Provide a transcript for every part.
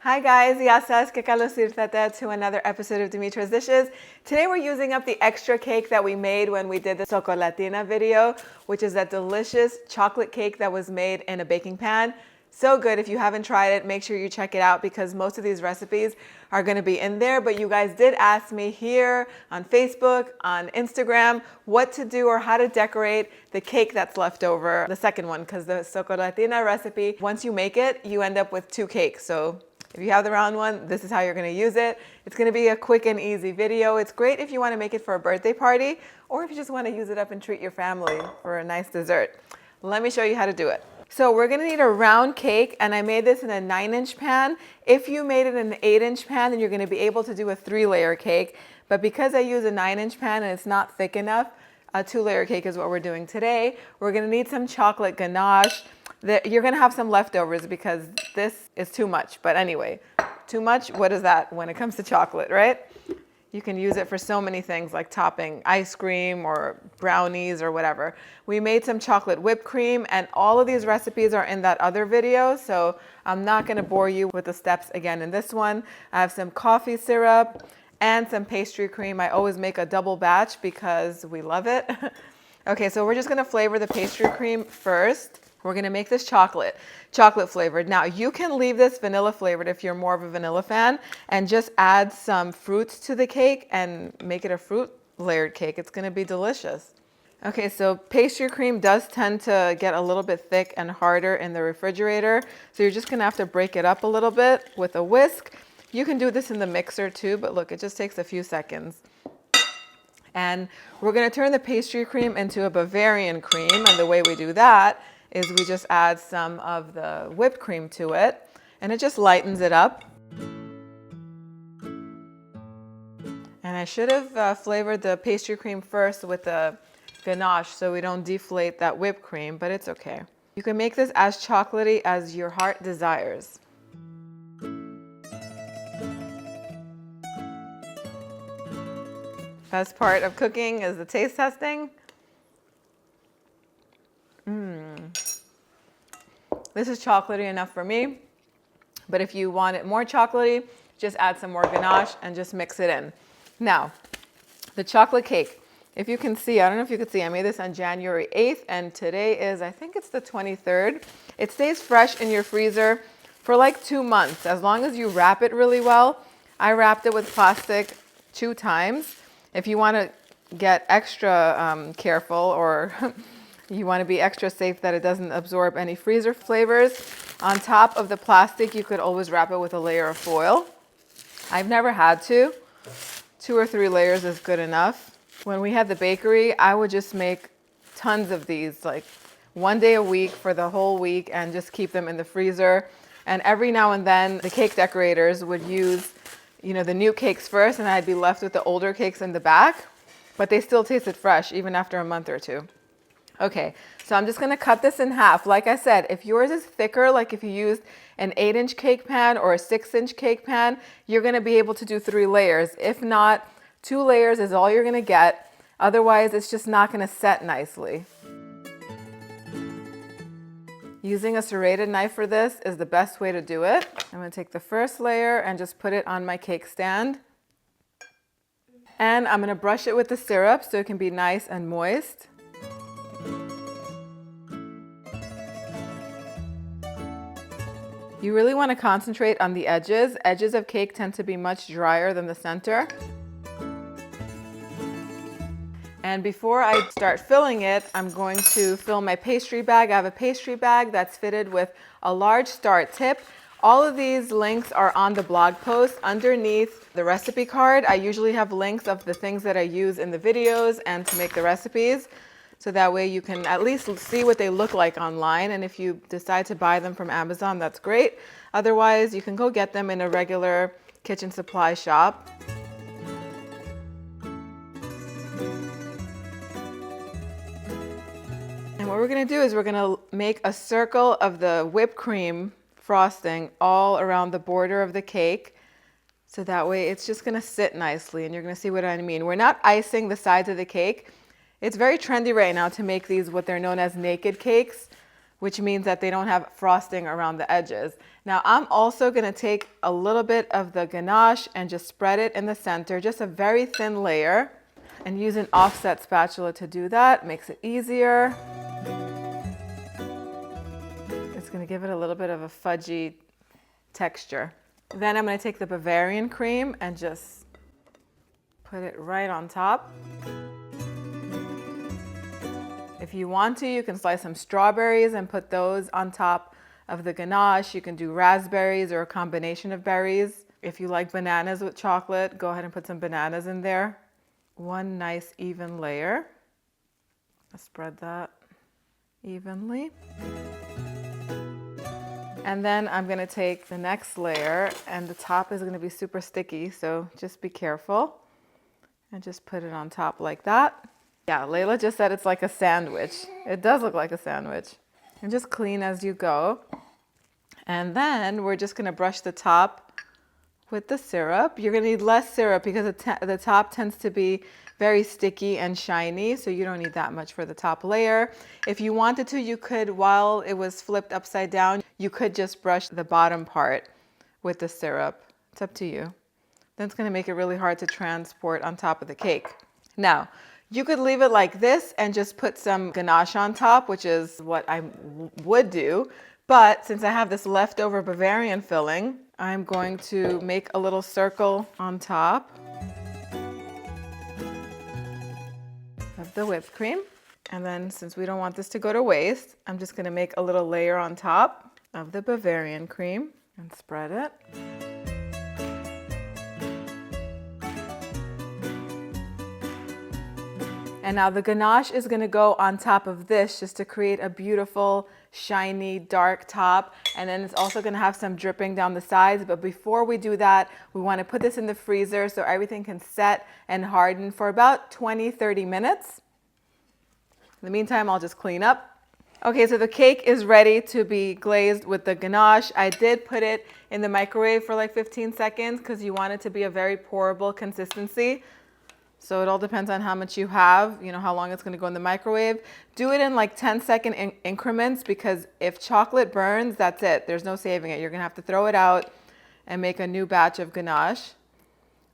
Hi guys, ya sabes que Carlos irte to another episode of Dimitra's Dishes. Today we're using up the extra cake that we made when we did the sokolatina video, which is that delicious chocolate cake that was made in a baking pan. So good. If you haven't tried it, make sure you check it out because most of these recipes are going to be in there. But you guys did ask me here on Facebook, on Instagram, what to do or how to decorate the cake that's left over, the second one, because the sokolatina recipe, once you make it, you end up with two cakes. So if you have the round one, this is how you're going to use it. It's going to be a quick and easy video. It's great if you want to make it for a birthday party or if you just want to use it up and treat your family for a nice dessert. Let me show you how to do it. So we're going to need a round cake, and I made this in a 9-inch pan. If you made it in an 8-inch pan, then you're going to be able to do a 3-layer cake. But because I use a 9-inch pan and it's not thick enough, a 2-layer cake is what we're doing today. We're going to need some chocolate ganache. You're going to have some leftovers because this is too much. But anyway, too much, what is that when it comes to chocolate, right? You can use it for so many things like topping ice cream or brownies or whatever. We made some chocolate whipped cream, and all of these recipes are in that other video, so I'm not going to bore you with the steps again in this one. I have some coffee syrup and some pastry cream. I always make a double batch because we love it. Okay, so we're just going to flavor the pastry cream first. We're going to make this chocolate flavored. Now you can leave this vanilla flavored if you're more of a vanilla fan and just add some fruits to the cake and make it a fruit layered cake. It's going to be delicious. Okay, so pastry cream does tend to get a little bit thick and harder in the refrigerator. So you're just going to have to break it up a little bit with a whisk. You can do this in the mixer too, but look, it just takes a few seconds. And we're going to turn the pastry cream into a Bavarian cream, and the way we do that is we just add some of the whipped cream to it, and it just lightens it up. And I should have flavored the pastry cream first with the ganache so we don't deflate that whipped cream, but it's okay. You can make this as chocolatey as your heart desires. Best part of cooking is the taste testing. This is chocolatey enough for me, but if you want it more chocolatey, just add some more ganache and just mix it in. Now, the chocolate cake, if you can see, I don't know if you can see, I made this on January 8th, and today is, I think it's the 23rd. It stays fresh in your freezer for like 2 months, as long as you wrap it really well. I wrapped it with plastic 2 times. If you want to get extra careful or you want to be extra safe that it doesn't absorb any freezer flavors, on top of the plastic, you could always wrap it with a layer of foil. I've never had to. 2 or 3 layers is good enough. When we had the bakery, I would just make tons of these, like 1 day a week for the whole week, and just keep them in the freezer. And every now and then, the cake decorators would use, the new cakes first, and I'd be left with the older cakes in the back, but they still tasted fresh even after a month or 2. Okay, so I'm just going to cut this in half. Like I said, if yours is thicker, like if you used an 8-inch cake pan or a 6-inch cake pan, you're going to be able to do 3 layers. If not, 2 layers is all you're going to get. Otherwise, it's just not going to set nicely. Using a serrated knife for this is the best way to do it. I'm going to take the first layer and just put it on my cake stand. And I'm going to brush it with the syrup so it can be nice and moist. You really want to concentrate on the edges. Edges of cake tend to be much drier than the center. And before I start filling it, I'm going to fill my pastry bag. I have a pastry bag that's fitted with a large star tip. All of these links are on the blog post underneath the recipe card. I usually have links of the things that I use in the videos and to make the recipes. So that way you can at least see what they look like online. And if you decide to buy them from Amazon, that's great. Otherwise, you can go get them in a regular kitchen supply shop. And what we're going to do is we're going to make a circle of the whipped cream frosting all around the border of the cake. So that way it's just going to sit nicely, and you're going to see what I mean. We're not icing the sides of the cake. It's very trendy right now to make these what they're known as naked cakes. which means that they don't have frosting around the edges. Now I'm also gonna take a little bit of the ganache and just spread it in the center, just a very thin layer, and use an offset spatula to do that. Makes it easier. It's gonna give it a little bit of a fudgy texture. Then I'm gonna take the Bavarian cream and just put it right on top. If you want to, you can slice some strawberries and put those on top of the ganache. You can do raspberries or a combination of berries. If you like bananas with chocolate, go ahead and put some bananas in there. One nice even layer. I'll spread that evenly. And then I'm gonna take the next layer, and the top is gonna be super sticky, so just be careful. And just put it on top like that. Yeah, Layla just said it's like a sandwich. It does look like a sandwich. And just clean as you go. And then we're just gonna brush the top with the syrup. You're gonna need less syrup because the top tends to be very sticky and shiny, so you don't need that much for the top layer. If you wanted to, you could, while it was flipped upside down, you could just brush the bottom part with the syrup. It's up to you. Then it's gonna make it really hard to transport on top of the cake. Now, you could leave it like this and just put some ganache on top, which is what I would do. But since I have this leftover Bavarian filling, I'm going to make a little circle on top of the whipped cream. And then since we don't want this to go to waste, I'm just gonna make a little layer on top of the Bavarian cream and spread it. And now the ganache is gonna go on top of this just to create a beautiful, shiny, dark top. And then it's also gonna have some dripping down the sides. But before we do that, we wanna put this in the freezer so everything can set and harden for about 20-30 minutes. In the meantime, I'll just clean up. Okay, so the cake is ready to be glazed with the ganache. I did put it in the microwave for like 15 seconds because you want it to be a very pourable consistency. So it all depends on how much you have, you know, how long it's going to go in the microwave. Do it in like 10-second increments because if chocolate burns, that's it. There's no saving it. You're going to have to throw it out and make a new batch of ganache.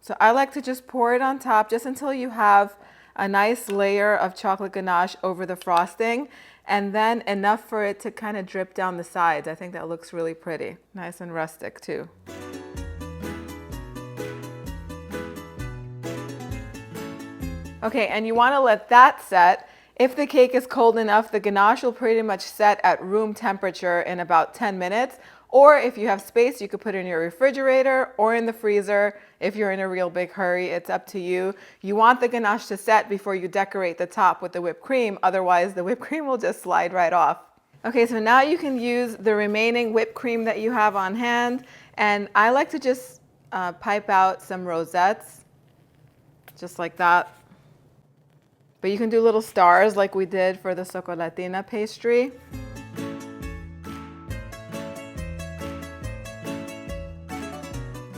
So I like to just pour it on top just until you have a nice layer of chocolate ganache over the frosting, and then enough for it to kind of drip down the sides. I think that looks really pretty. Nice and rustic too. Okay, and you want to let that set. If the cake is cold enough, the ganache will pretty much set at room temperature in about 10 minutes. Or if you have space, you could put it in your refrigerator or in the freezer. If you're in a real big hurry, it's up to you. You want the ganache to set before you decorate the top with the whipped cream. Otherwise, the whipped cream will just slide right off. Okay, so now you can use the remaining whipped cream that you have on hand. And I like to just pipe out some rosettes, just like that. But you can do little stars like we did for the sokolatina pastry.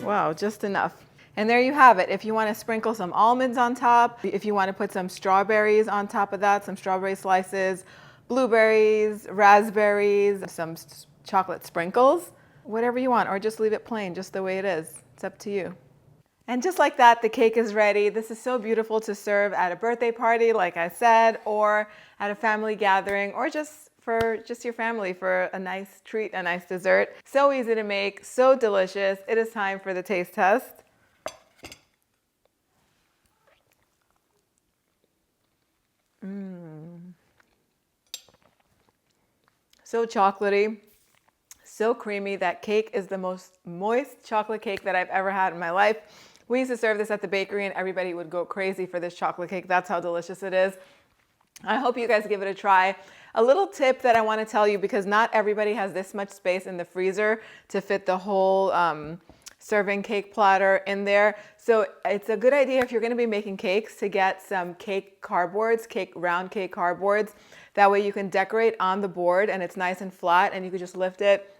Wow, just enough. And there you have it. If you want to sprinkle some almonds on top, if you want to put some strawberries on top of that, some strawberry slices, blueberries, raspberries, some chocolate sprinkles, whatever you want, or just leave it plain, just the way it is. It's up to you. And just like that, the cake is ready. This is so beautiful to serve at a birthday party, like I said, or at a family gathering, or just for your family for a nice treat, a nice dessert. So easy to make, so delicious. It is time for the taste test. So chocolatey, so creamy. That cake is the most moist chocolate cake that I've ever had in my life. We used to serve this at the bakery and everybody would go crazy for this chocolate cake. That's how delicious it is. I hope you guys give it a try. A little tip that I want to tell you, because not everybody has this much space in the freezer to fit the whole serving cake platter in there. So it's a good idea if you're going to be making cakes to get some cake cardboards, round cake cardboards. That way you can decorate on the board and it's nice and flat and you can just lift it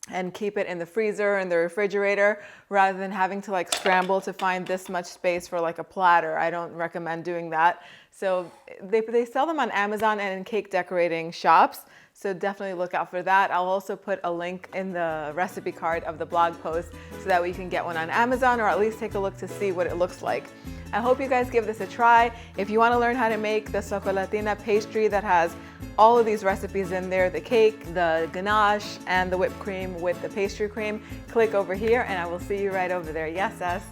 and keep it in the freezer and the refrigerator rather than having to like scramble to find this much space for like a platter. I don't recommend doing that. So they sell them on Amazon and in cake decorating shops. So definitely look out for that. I'll also put a link in the recipe card of the blog post so that way you can get one on Amazon or at least take a look to see what it looks like. I hope you guys give this a try. If you want to learn how to make the sokolatina pastry that has all of these recipes in there, the cake, the ganache, and the whipped cream with the pastry cream, click over here and I will see you right over there. Yes, Ess?